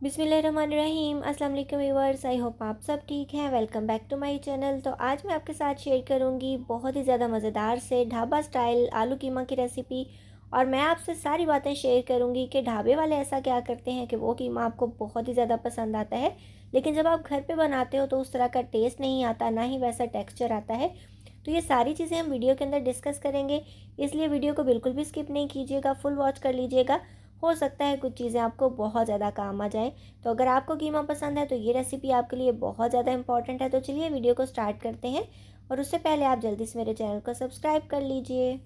बिस्मिल्लाहिर्रहमानिर्रहीम। अस्सलाम वालेकुम व्यूअर्स, आई होप आप सब ठीक हैं। Welcome back to my channel. तो आज मैं आपके साथ शेयर करूंगी बहुत ही ज़्यादा मज़ेदार से ढाबा स्टाइल आलू कीमा की रेसिपी। और मैं आपसे सारी बातें शेयर करूंगी कि ढाबे वाले ऐसा क्या करते हैं कि वो कीमा आपको बहुत ही ज़्यादा पसंद आता है, लेकिन जब आप घर पर बनाते हो तो उस तरह का टेस्ट नहीं आता, ना ही वैसा टेक्स्चर आता है। तो ये सारी चीज़ें हम वीडियो के अंदर डिस्कस करेंगे, इसलिए वीडियो को बिल्कुल भी स्किप नहीं कीजिएगा, फुल वॉच कर लीजिएगा। हो सकता है कुछ चीज़ें आपको बहुत ज़्यादा काम आ जाएँ। तो अगर आपको कीमा पसंद है तो ये रेसिपी आपके लिए बहुत ज़्यादा इंपॉर्टेंट है। तो चलिए वीडियो को स्टार्ट करते हैं, और उससे पहले आप जल्दी से मेरे चैनल को सब्सक्राइब कर लीजिए।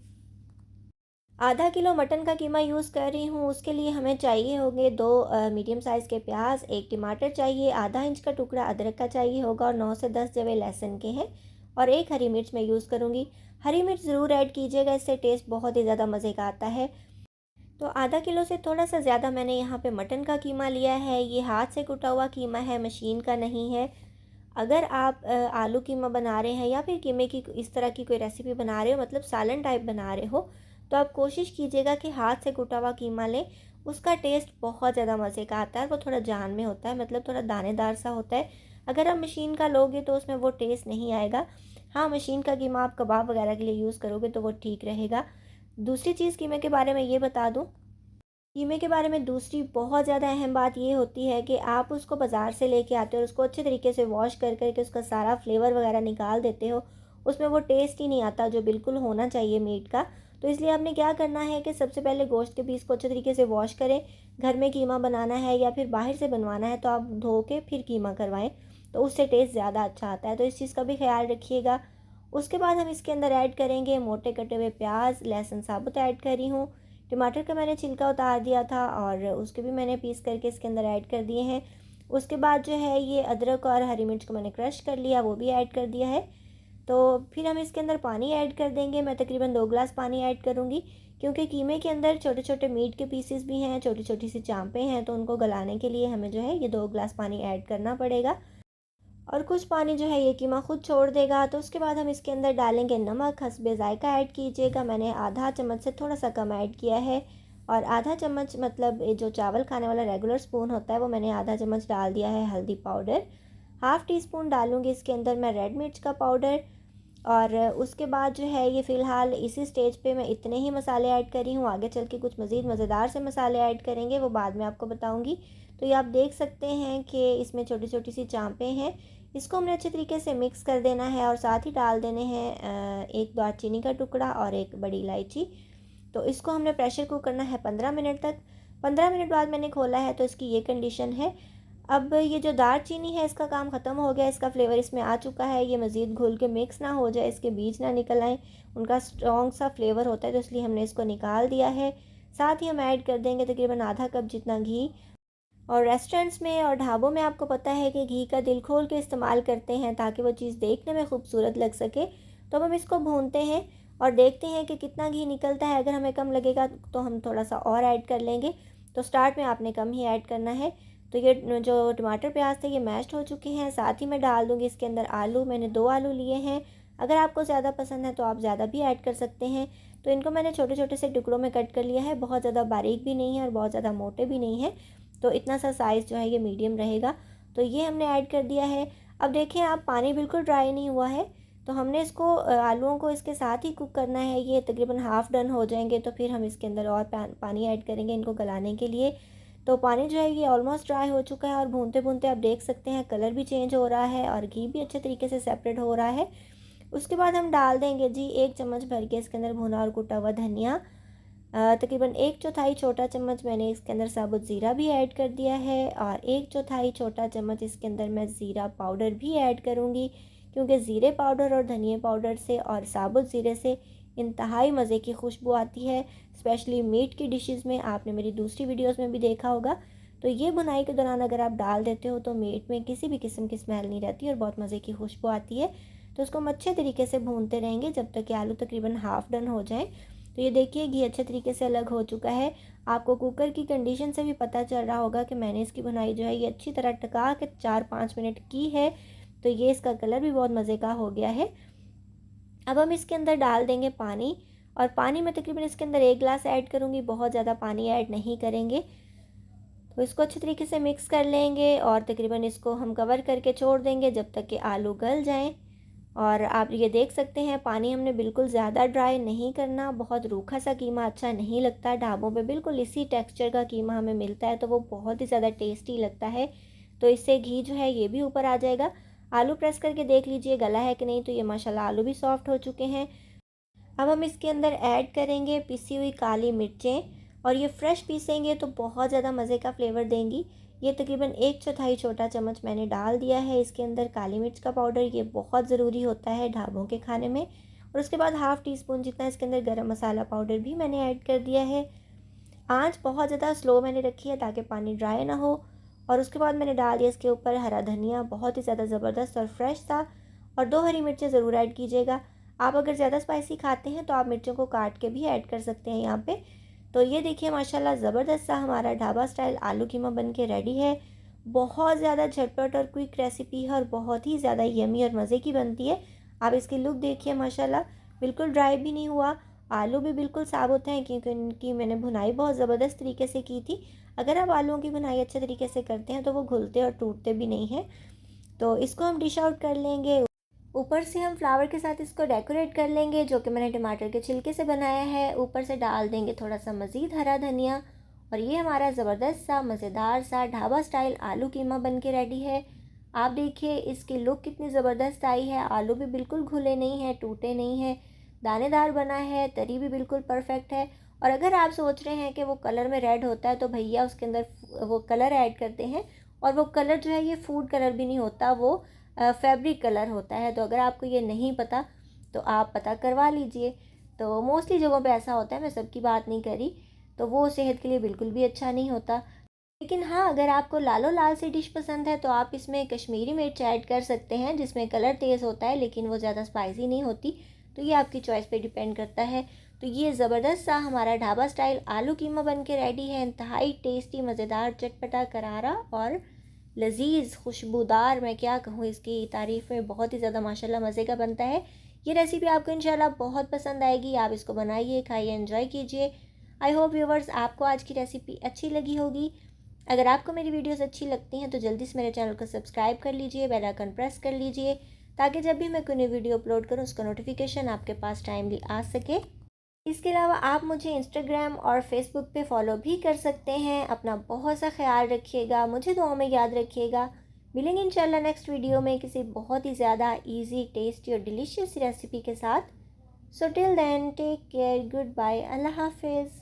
आधा किलो मटन का कीमा यूज़ कर रही हूँ। उसके लिए हमें चाहिए होंगे दो मीडियम साइज़ के प्याज, एक टमाटर चाहिए, आधा इंच का टुकड़ा अदरक का चाहिए होगा, और 9 से 10 जवे लहसुन के हैं, और एक हरी मिर्च मैं यूज़ करूँगी। हरी मिर्च ज़रूर ऐड कीजिएगा, इससे टेस्ट बहुत ही ज़्यादा मज़े का आता है। तो आधा किलो से थोड़ा सा ज़्यादा मैंने यहाँ पे मटन का कीमा लिया है। ये हाथ से कुटा हुआ कीमा है, मशीन का नहीं है। अगर आप आलू कीमा बना रहे हैं या फिर कीमे की इस तरह की कोई रेसिपी बना रहे हो, मतलब सालन टाइप बना रहे हो, तो आप कोशिश कीजिएगा कि हाथ से कुटा हुआ कीमा लें। उसका टेस्ट बहुत ज़्यादा मज़े का आता है। वो थोड़ा जान में होता है, मतलब थोड़ा दानेदार सा होता है। अगर आप मशीन का लोगे तो उसमें वो टेस्ट नहीं आएगा। हाँ, मशीन का कीमा आप कबाब वगैरह के लिए यूज़ करोगे तो वो ठीक रहेगा। दूसरी चीज़ कीमे के बारे में ये बता दूँ, कीमे के बारे में दूसरी बहुत ज़्यादा अहम बात ये होती है कि आप उसको बाज़ार से लेके आते हो और उसको अच्छे तरीके से वॉश कर कर के उसका सारा फ्लेवर वगैरह निकाल देते हो। उसमें वो टेस्ट ही नहीं आता जो बिल्कुल होना चाहिए मीट का। तो इसलिए आपने क्या करना है कि सबसे पहले गोश्त के पीस को अच्छे तरीके से वॉश करें। घर में कीमा बनाना है या फिर बाहर से बनवाना है तो आप धो के फिर कीमा करवाएं, तो उससे टेस्ट ज़्यादा अच्छा आता है। तो इस चीज़ का भी ख्याल रखिएगा। उसके बाद हम इसके अंदर ऐड करेंगे मोटे कटे हुए प्याज, लहसुन साबुत ऐड कर रही हूँ। टमाटर का मैंने छिलका उतार दिया था और उसके भी मैंने पीस करके इसके अंदर ऐड कर दिए हैं। उसके बाद जो है ये अदरक और हरी मिर्च को मैंने क्रश कर लिया, वो भी ऐड कर दिया है। तो फिर हम इसके अंदर पानी ऐड कर देंगे। मैं तकरीबन 2 गिलास पानी ऐड करूँगी, क्योंकि कीमे के अंदर छोटे छोटे मीट के पीसेस भी हैं, छोटी छोटी सी चांपें हैं, तो उनको गलाने के लिए हमें जो है ये 2 गिलास पानी ऐड करना पड़ेगा। और कुछ पानी जो है ये कीमा खुद छोड़ देगा। तो उसके बाद हम इसके अंदर डालेंगे नमक, हस्बे ज़ायका ऐड कीजिएगा। मैंने आधा चम्मच से थोड़ा सा कम ऐड किया है, और आधा चम्मच मतलब ये जो चावल खाने वाला रेगुलर स्पून होता है वो मैंने आधा चम्मच डाल दिया है हल्दी पाउडर। हाफ़ टी स्पून डालूँगी इसके अंदर मैं रेड मिर्च का पाउडर। और उसके बाद जो है ये फ़िलहाल इसी स्टेज पे मैं इतने ही मसाले ऐड करी हूँ। आगे चल के कुछ मज़ीद मज़ेदार से मसाले ऐड करेंगे, वो बाद में आपको बताऊँगी। तो ये आप देख सकते हैं कि इसमें छोटी छोटी सी चांपें हैं। इसको हमने अच्छे तरीके से मिक्स कर देना है, और साथ ही डाल देने हैं एक दालचीनी का टुकड़ा और एक बड़ी इलायची। तो इसको हमने प्रेशर कुक करना है 15 मिनट तक। 15 मिनट बाद मैंने खोला है तो इसकी ये कंडीशन है। अब ये जो दालचीनी है इसका काम ख़त्म हो गया, इसका फ्लेवर इसमें आ चुका है। ये मज़ीद घुल के मिक्स ना हो जाए, इसके बीज ना निकल आए, उनका स्ट्रॉन्ग सा फ्लेवर होता है, तो इसलिए हमने इसको निकाल दिया है। साथ ही हम ऐड कर देंगे तकरीबन आधा कप जितना घी। और रेस्टोरेंट्स में और ढाबों में आपको पता है कि घी का दिल खोल के इस्तेमाल करते हैं ताकि वो चीज़ देखने में खूबसूरत लग सके। तो अब हम इसको भूनते हैं और देखते हैं कि कितना घी निकलता है। अगर हमें कम लगेगा तो हम थोड़ा सा और ऐड कर लेंगे। तो स्टार्ट में आपने कम ही ऐड करना है। तो ये जो टमाटर प्याज थे ये मैश्ड हो चुके हैं। साथ ही मैं डाल दूँगी इसके अंदर आलू। मैंने 2 आलू लिए हैं। अगर आपको ज़्यादा पसंद है तो आप ज़्यादा भी ऐड कर सकते हैं। तो इनको मैंने छोटे छोटे से टुकड़ों में कट कर लिया है। बहुत ज़्यादा बारीक भी नहीं है और बहुत ज़्यादा मोटे भी नहीं है। तो इतना सा साइज़ जो है ये मीडियम रहेगा। तो ये हमने ऐड कर दिया है। अब देखिए आप, पानी बिल्कुल ड्राई नहीं हुआ है। तो हमने इसको आलूओं को इसके साथ ही कुक करना है। ये तकरीबन हाफ़ डन हो जाएंगे तो फिर हम इसके अंदर और पानी ऐड करेंगे इनको गलाने के लिए। तो पानी जो है ये ऑलमोस्ट ड्राई हो चुका है, और भूनते भूनते आप देख सकते हैं कलर भी चेंज हो रहा है और घी भी अच्छे तरीके से सेपरेट हो रहा है। उसके बाद हम डाल देंगे जी 1 चम्मच भर के इसके अंदर भुना और कुटा हुआ धनिया। तकरीबन 1/4 छोटा चम्मच मैंने इसके अंदर साबुत ज़ीरा भी ऐड कर दिया है, और 1/4 छोटा चम्मच इसके अंदर मैं ज़ीरा पाउडर भी ऐड करूँगी, क्योंकि ज़ीरे पाउडर और धनिया पाउडर से और साबुत ज़ीरे से इंतहाई मज़े की खुशबू आती है, स्पेशली मीट की डिशेस में। आपने मेरी दूसरी वीडियोस में भी देखा होगा। तो ये बुनाई के दौरान अगर आप डाल देते हो तो मीट में किसी भी किस्म की स्मेल नहीं रहती और बहुत मज़े की खुशबू आती है। तो उसको हम अच्छे तरीके से भूनते रहेंगे जब तक कि आलू तकरीबन हाफ़ डन हो जाए। तो ये देखिए घी अच्छे तरीके से अलग हो चुका है। आपको कुकर की कंडीशन से भी पता चल रहा होगा कि मैंने इसकी बुनाई जो है ये अच्छी तरह टका के 4-5 मिनट की है। तो ये इसका कलर भी बहुत मज़े का हो गया है। अब हम इसके अंदर डाल देंगे पानी, और पानी में तकरीबन इसके अंदर 1 गिलास ऐड करूँगी, बहुत ज़्यादा पानी ऐड नहीं करेंगे। तो इसको अच्छी तरीके से मिक्स कर लेंगे और तकरीबन इसको हम कवर करके छोड़ देंगे जब तक कि आलू गल जाएं। और आप ये देख सकते हैं पानी हमने बिल्कुल ज़्यादा ड्राई नहीं करना, बहुत रूखा सा कीमा अच्छा नहीं लगता। ढाबों पे बिल्कुल इसी टेक्सचर का कीमा हमें मिलता है तो वो बहुत ही ज़्यादा टेस्टी लगता है। तो इससे घी जो है ये भी ऊपर आ जाएगा। आलू प्रेस करके देख लीजिए गला है कि नहीं। तो ये माशाल्लाह आलू भी सॉफ्ट हो चुके हैं। अब हम इसके अंदर ऐड करेंगे पिसी हुई काली मिर्चें, और ये फ्रेश पीसेंगे तो बहुत ज़्यादा मज़े का फ्लेवर देंगी। ये तकरीबन 1/4 छोटा चम्मच मैंने डाल दिया है इसके अंदर काली मिर्च का पाउडर। ये बहुत ज़रूरी होता है ढाबों के खाने में। और उसके बाद हाफ़ टी स्पून जितना इसके अंदर गरम मसाला पाउडर भी मैंने ऐड कर दिया है। आंच बहुत ज़्यादा स्लो मैंने रखी है ताकि पानी ड्राई ना हो। और उसके बाद मैंने डाल दिया इसके ऊपर हरा धनिया, बहुत ही ज़्यादा ज़बरदस्त और फ्रेश था। और 2 हरी मिर्चें ज़रूर ऐड कीजिएगा। आप अगर ज़्यादा स्पाइसी खाते हैं तो आप मिर्चों को काट के भी ऐड कर सकते हैं यहाँ पे। तो ये देखिए माशाल्लाह ज़बरदस्त सा हमारा ढाबा स्टाइल आलू कीमा बन के रेडी है। बहुत ज़्यादा झटपट और क्विक रेसिपी है और बहुत ही ज़्यादा यमी और मज़े की बनती है। आप इसकी लुक देखिए माशाल्लाह, बिल्कुल ड्राई भी नहीं हुआ। आलू भी बिल्कुल साबुत हैं क्योंकि इनकी मैंने भुनाई बहुत ज़बरदस्त तरीके से की थी। अगर आप आलूओं की भुनाई अच्छे तरीके से करते हैं तो वो घुलते और टूटते भी नहीं हैं। तो इसको हम डिश आउट कर लेंगे। ऊपर से हम फ्लावर के साथ इसको डेकोरेट कर लेंगे जो कि मैंने टमाटर के छिलके से बनाया है। ऊपर से डाल देंगे थोड़ा सा मज़ीद हरा धनिया। और ये हमारा ज़बरदस्त सा मज़ेदार सा ढाबा स्टाइल आलू कीमा बन के रेडी है। आप देखिए इसकी लुक कितनी ज़बरदस्त आई है। आलू भी बिल्कुल घुले नहीं हैं, टूटे नहीं हैं, दानेदार बना है, तरी भी बिल्कुल परफेक्ट है। और अगर आप सोच रहे हैं कि वो कलर में रेड होता है तो भैया उसके अंदर वो कलर ऐड करते हैं। और वो कलर जो है ये फूड कलर भी नहीं होता, वो फैब्रिक कलर होता है। तो अगर आपको ये नहीं पता तो आप पता करवा लीजिए। तो मोस्टली जगहों पे ऐसा होता है, मैं सबकी बात नहीं करी। तो वो सेहत के लिए बिल्कुल भी अच्छा नहीं होता। लेकिन हाँ, अगर आपको लालो लाल सी डिश पसंद है तो आप इसमें कश्मीरी मिर्च ऐड कर सकते हैं जिसमें कलर तेज़ होता है लेकिन वो ज़्यादा स्पाइसी नहीं होती। तो ये आपकी चॉइस पे डिपेंड करता है। तो ये ज़बरदस्त सा हमारा ढाबा स्टाइल आलू कीमा बन के रेडी है। इंतहाई टेस्टी, मज़ेदार, चटपटा, करारा और लजीज, खुशबूदार। मैं क्या कहूँ इसकी तारीफ़ में, बहुत ही ज़्यादा माशाल्लाह मज़े का बनता है। ये रेसिपी आपको इंशाल्लाह बहुत पसंद आएगी। आप इसको बनाइए, खाइए, एंजॉय कीजिए। आई होप व्यूवर्स आपको आज की रेसिपी अच्छी लगी होगी। अगर आपको मेरी वीडियोस अच्छी लगती हैं तो जल्दी से मेरे चैनल को सब्सक्राइब कर लीजिए, बेल आइकन प्रेस कर लीजिए ताकि जब भी मैं कोई नई वीडियो अपलोड करूँ उसका नोटिफिकेशन आपके पास टाइमली आ सके। इसके अलावा आप मुझे इंस्टाग्राम और फेसबुक पे फॉलो भी कर सकते हैं। अपना बहुत सा ख्याल रखिएगा, मुझे दुआ में याद रखिएगा। मिलेंगे इंशाल्लाह नेक्स्ट वीडियो में किसी बहुत ही ज़्यादा इजी, टेस्टी और डिलीशियस रेसिपी के साथ। So till then take care, goodbye, अल्लाह हाफिज़।